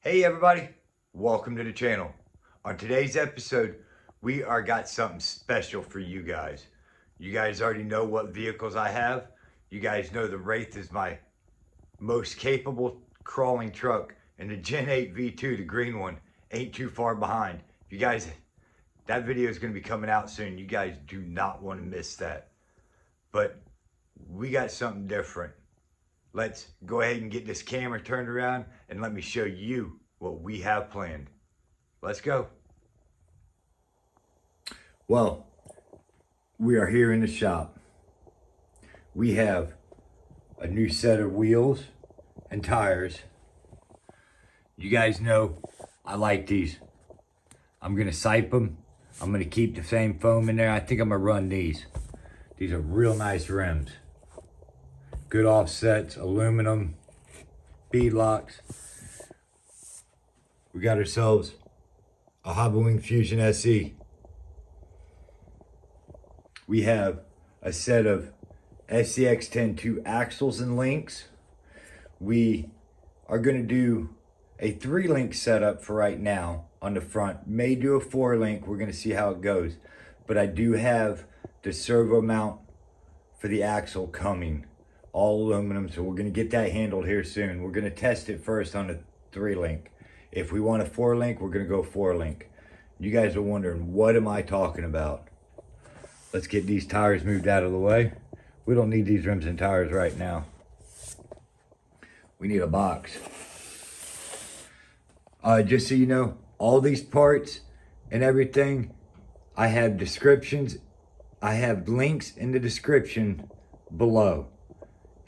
Hey everybody, welcome to the channel. On today's episode, we got something special for you guys. You guys already know what vehicles I have. You guys know the Wraith is my most capable crawling truck, and the Gen 8 V2, the green one, ain't too far behind. You guys, that video is going to be coming out soon. You guys do not want to miss that. But we got something different. Let's go ahead and get this camera turned around and let me show you what we have planned. Let's go. Well, we are here in the shop. We have a new set of wheels and tires. You guys know I like these. I'm gonna sipe them. I'm gonna keep the same foam in there. I think I'm gonna run these. These are real nice rims. Good offsets, aluminum, bead locks. We got ourselves a Hobby Wing Fusion SE. We have a set of SCX-10 axles and links. We are going to do a 3-link setup for right now on the front. May do a 4-link. We're going to see how it goes. But I do have the servo mount for the axle coming. All aluminum, so we're going to get that handled here soon. We're going to test it first on a 3-link. If we want a 4-link, we're going to go 4-link. You guys are wondering, what am I talking about? Let's get these tires moved out of the way. We don't need these rims and tires right now. We need a box. Just so you know, all these parts and everything, I have descriptions. I have links in the description below.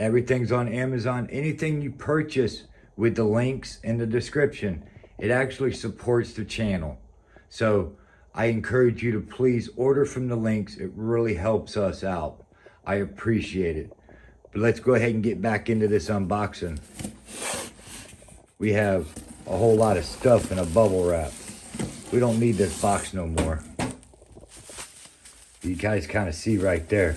Everything's on Amazon. Anything you purchase with the links in the description, it actually supports the channel. So I encourage you to please order from the links. It really helps us out. I appreciate it. But let's go ahead and get back into this unboxing. We have a whole lot of stuff in a bubble wrap. We don't need this box no more. You guys kind of see right there.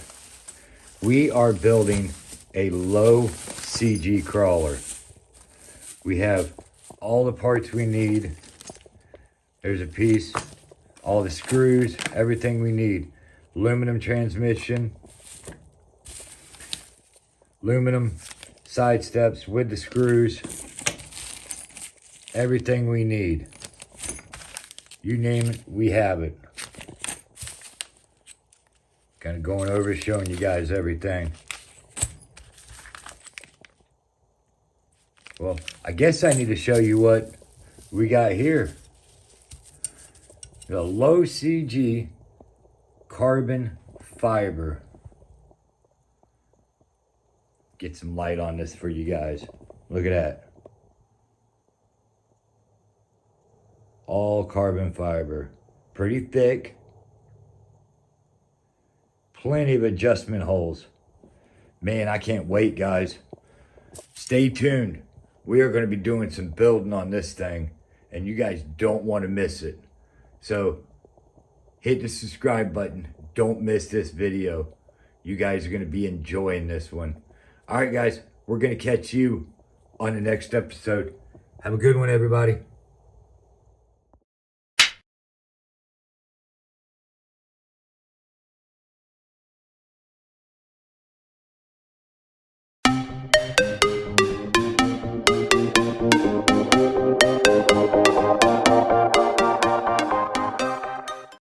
We are building a low CG crawler. We have all the parts we need. There's a piece, all the screws, everything we need. Aluminum transmission, aluminum side steps with the screws, everything we need. You name it, we have it. Kind of going over, showing you guys everything. Well, I guess I need to show you what we got here. The low CG carbon fiber. Get some light on this for you guys. Look at that. All carbon fiber. Pretty thick. Plenty of adjustment holes. Man, I can't wait, guys. Stay tuned. We are going to be doing some building on this thing, and you guys don't want to miss it. So hit the subscribe button. Don't miss this video. You guys are going to be enjoying this one. All right, guys, we're going to catch you on the next episode. Have a good one, everybody.